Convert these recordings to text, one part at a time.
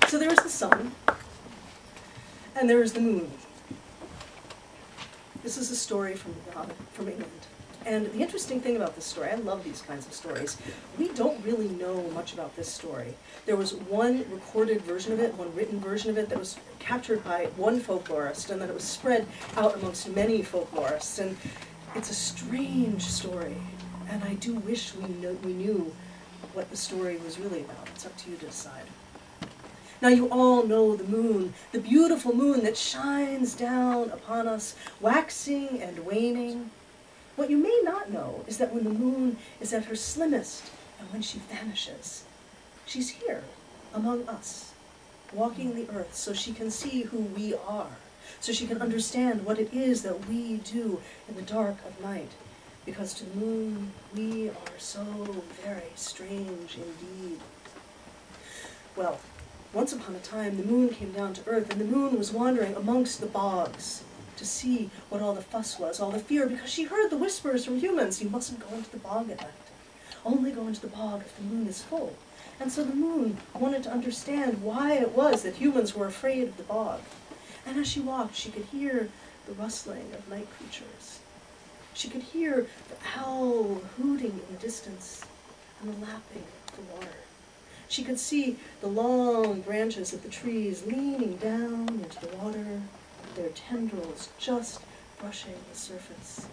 So there is the sun, and there is the moon. This is a story from England. And the interesting thing about this story, I love these kinds of stories, we don't really know much about this story. There was one recorded version of it, one written version of it that was captured by one folklorist, and then it was spread out amongst many folklorists. And it's a strange story, and I do wish we knew what the story was really about. It's up to you to decide. Now you all know the moon, the beautiful moon that shines down upon us, waxing and waning. What you may not know is that when the moon is at her slimmest and when she vanishes, she's here among us, walking the earth so she can see who we are, so she can understand what it is that we do in the dark of night. Because to the moon, we are so very strange indeed. Well, once upon a time, the moon came down to earth, and the moon was wandering amongst the bogs to see what all the fuss was, all the fear, because she heard the whispers from humans, you mustn't go into the bog at night. Only go into the bog if the moon is full. And so the moon wanted to understand why it was that humans were afraid of the bog. And as she walked, she could hear the rustling of night creatures. She could hear the owl hooting in the distance and the lapping of the water. She could see the long branches of the trees leaning down into the water, their tendrils just brushing the surface.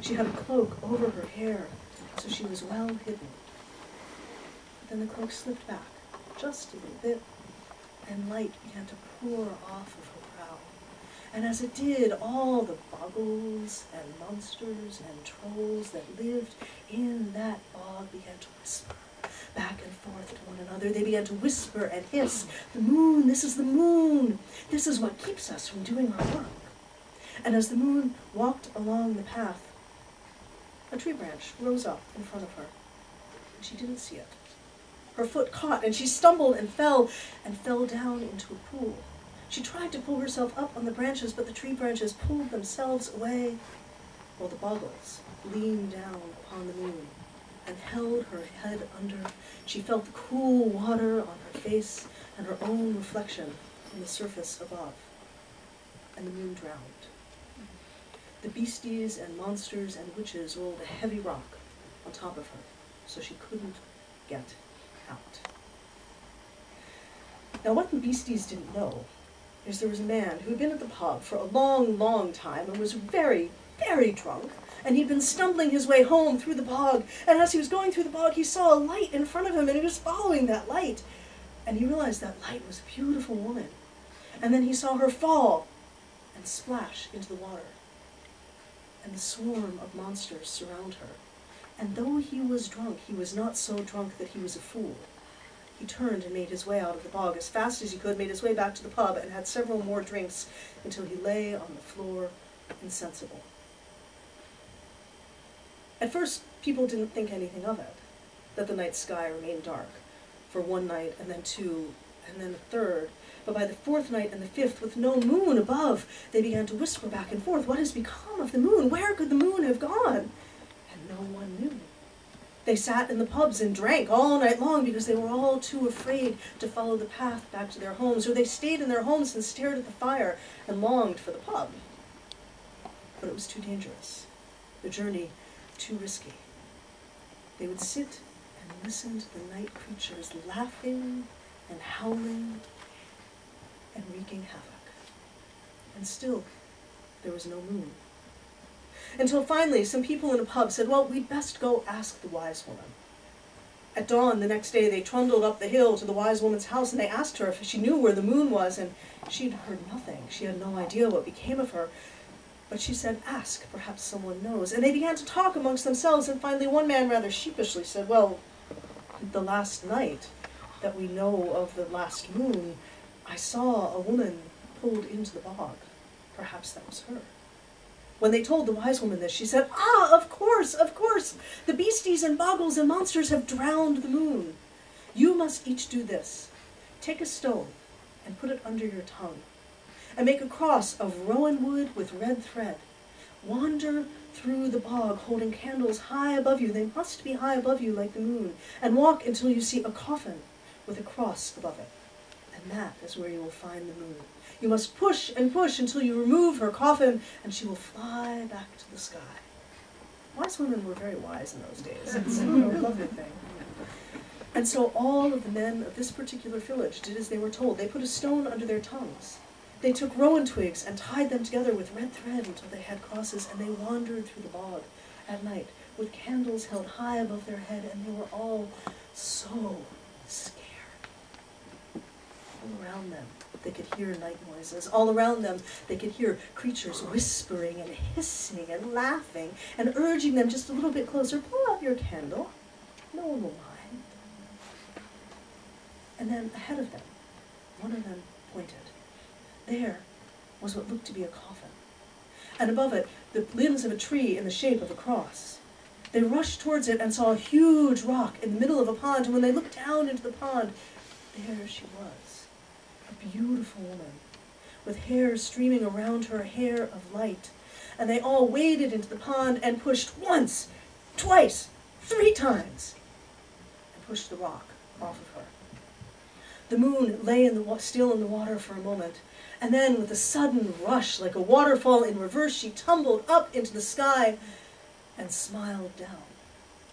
She had a cloak over her hair, so she was well hidden. But then the cloak slipped back just a little bit, and light began to pour off of her brow. And as it did, all the boggles and monsters and trolls that lived in that bog began to whisper back and forth to one another. They began to whisper and hiss, "The moon, this is the moon. This is what keeps us from doing our work." And as the moon walked along the path, a tree branch rose up in front of her, and she didn't see it. Her foot caught, and she stumbled and fell down into a pool. She tried to pull herself up on the branches, but the tree branches pulled themselves away, while the boggles leaned down upon the moon and held her head under. She felt the cool water on her face and her own reflection on the surface above. And the moon drowned. The beasties and monsters and witches rolled a heavy rock on top of her, so she couldn't get out. Now what the beasties didn't know is there was a man who had been at the pub for a long, long time and was very, very drunk, and he'd been stumbling his way home through the bog, and as he was going through the bog, he saw a light in front of him, and he was following that light, and he realized that light was a beautiful woman. And then he saw her fall and splash into the water, and the swarm of monsters surround her. And though he was drunk, he was not so drunk that he was a fool. He turned and made his way out of the bog as fast as he could, made his way back to the pub, and had several more drinks until he lay on the floor insensible. At first, people didn't think anything of it, that the night sky remained dark for one night, and then two, and then a third. But by the fourth night and the fifth, with no moon above, they began to whisper back and forth, "What has become of the moon? Where could the moon have gone?" And no one knew. They sat in the pubs and drank all night long because they were all too afraid to follow the path back to their homes, or they stayed in their homes and stared at the fire and longed for the pub. But it was too dangerous. The journey too risky. They would sit and listen to the night creatures laughing and howling and wreaking havoc. And still, there was no moon. Until finally, some people in a pub said, "Well, we'd best go ask the wise woman." At dawn the next day, they trundled up the hill to the wise woman's house, and they asked her if she knew where the moon was, and she'd heard nothing. She had no idea what became of her. But she said, "Ask, perhaps someone knows." And they began to talk amongst themselves, and finally one man rather sheepishly said, "Well, the last night that we know of the last moon, I saw a woman pulled into the bog. Perhaps that was her." When they told the wise woman this, she said, "Ah, of course, of course. The beasties and boggles and monsters have drowned the moon. You must each do this. Take a stone and put it under your tongue, and make a cross of rowan wood with red thread. Wander through the bog holding candles high above you. They must be high above you like the moon. And walk until you see a coffin with a cross above it. And that is where you will find the moon. You must push and push until you remove her coffin, and she will fly back to the sky. Wise women were very wise in those days. It's a lovely thing. And so all of the men of this particular village did as they were told. They put a stone under their tongues. They took rowan twigs and tied them together with red thread until they had crosses, and they wandered through the bog at night with candles held high above their head, and they were all so scared. All around them, they could hear night noises. All around them, they could hear creatures whispering and hissing and laughing and urging them just a little bit closer. Blow out your candle. No one will mind. And then ahead of them, one of them pointed. There was what looked to be a coffin. And above it, the limbs of a tree in the shape of a cross. They rushed towards it and saw a huge rock in the middle of a pond. And when they looked down into the pond, there she was, a beautiful woman, with hair streaming around her, hair of light. And they all waded into the pond and pushed once, twice, 3 times, and pushed the rock off of her. The moon lay still in the water for a moment, and then with a sudden rush, like a waterfall in reverse, she tumbled up into the sky and smiled down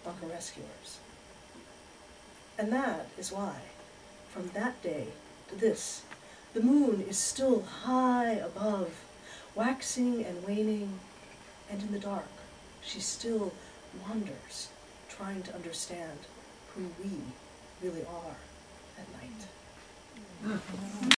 on her rescuers. And that is why, from that day to this, the moon is still high above, waxing and waning, and in the dark, she still wanders, trying to understand who we really are at night.